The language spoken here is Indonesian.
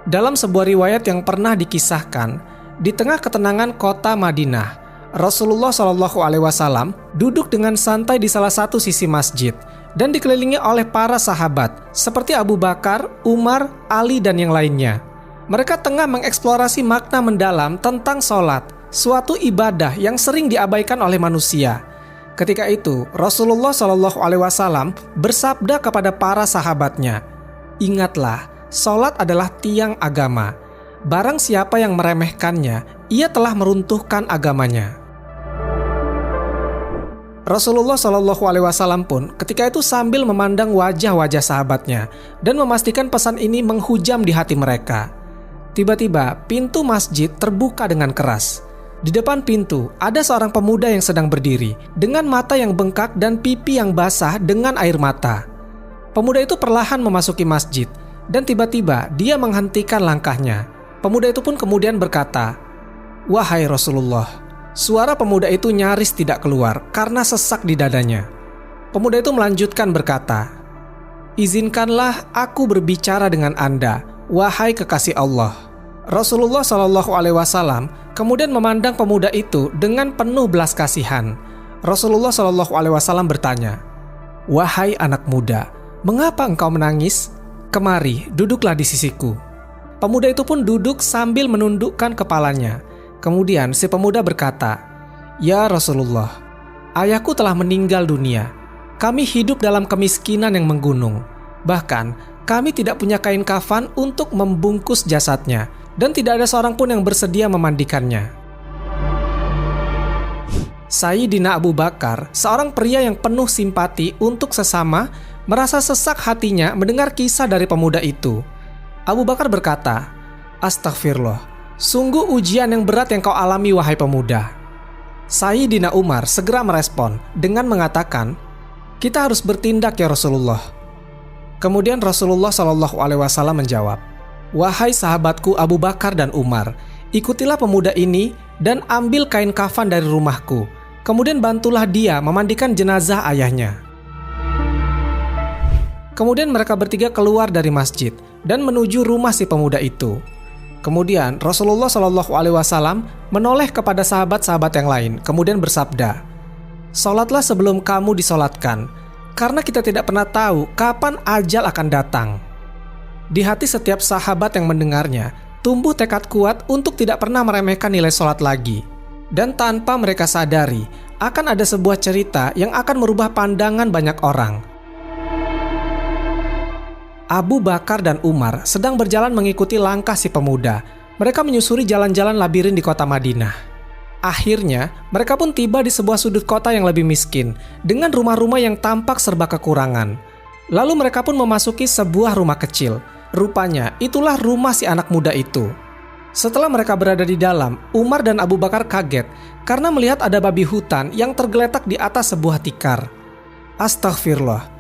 Dalam sebuah riwayat yang pernah dikisahkan, di tengah ketenangan kota Madinah, Rasulullah SAW duduk dengan santai di salah satu sisi masjid dan dikelilingi oleh para sahabat seperti Abu Bakar, Umar, Ali, dan yang lainnya. Mereka tengah mengeksplorasi makna mendalam tentang sholat, suatu ibadah yang sering diabaikan oleh manusia. Ketika itu, Rasulullah SAW bersabda kepada para sahabatnya, "Ingatlah, sholat adalah tiang agama. Barang siapa yang meremehkannya, ia telah meruntuhkan agamanya." Rasulullah SAW pun ketika itu sambil memandang wajah-wajah sahabatnya dan memastikan pesan ini menghujam di hati mereka. Tiba-tiba pintu masjid terbuka dengan keras. Di depan pintu ada seorang pemuda yang sedang berdiri dengan mata yang bengkak dan pipi yang basah dengan air mata. Pemuda itu perlahan memasuki masjid dan tiba-tiba dia menghentikan langkahnya. Pemuda itu pun kemudian berkata, "Wahai Rasulullah." Suara pemuda itu nyaris tidak keluar karena sesak di dadanya. Pemuda itu melanjutkan berkata, "Izinkanlah aku berbicara dengan Anda, wahai kekasih Allah." Rasulullah SAW kemudian memandang pemuda itu dengan penuh belas kasihan. Rasulullah SAW bertanya, "Wahai anak muda, mengapa engkau menangis? Kemari, duduklah di sisiku." Pemuda itu pun duduk sambil menundukkan kepalanya. Kemudian si pemuda berkata, "Ya Rasulullah, ayahku telah meninggal dunia. Kami hidup dalam kemiskinan yang menggunung. Bahkan kami tidak punya kain kafan untuk membungkus jasadnya dan tidak ada seorang pun yang bersedia memandikannya." Sayyidina Abu Bakar, seorang pria yang penuh simpati untuk sesama, merasa sesak hatinya mendengar kisah dari pemuda itu. Abu Bakar berkata, "Astagfirullah. Sungguh ujian yang berat yang kau alami wahai pemuda." Sayyidina Umar segera merespon dengan mengatakan, "Kita harus bertindak ya Rasulullah." Kemudian Rasulullah SAW menjawab, "Wahai sahabatku Abu Bakar dan Umar, ikutilah pemuda ini dan ambil kain kafan dari rumahku. Kemudian bantulah dia memandikan jenazah ayahnya." Kemudian mereka bertiga keluar dari masjid dan menuju rumah si pemuda itu. Kemudian Rasulullah SAW menoleh kepada sahabat-sahabat yang lain, kemudian bersabda, "Sholatlah sebelum kamu disolatkan, karena kita tidak pernah tahu kapan ajal akan datang." Di hati setiap sahabat yang mendengarnya, tumbuh tekad kuat untuk tidak pernah meremehkan nilai sholat lagi. Dan tanpa mereka sadari, akan ada sebuah cerita yang akan merubah pandangan banyak orang. Abu Bakar dan Umar sedang berjalan mengikuti langkah si pemuda. Mereka menyusuri jalan-jalan labirin di kota Madinah. Akhirnya, mereka pun tiba di sebuah sudut kota yang lebih miskin, dengan rumah-rumah yang tampak serba kekurangan. Lalu mereka pun memasuki sebuah rumah kecil. Rupanya, itulah rumah si anak muda itu. Setelah mereka berada di dalam, Umar dan Abu Bakar kaget karena melihat ada babi hutan yang tergeletak di atas sebuah tikar. Astagfirullah.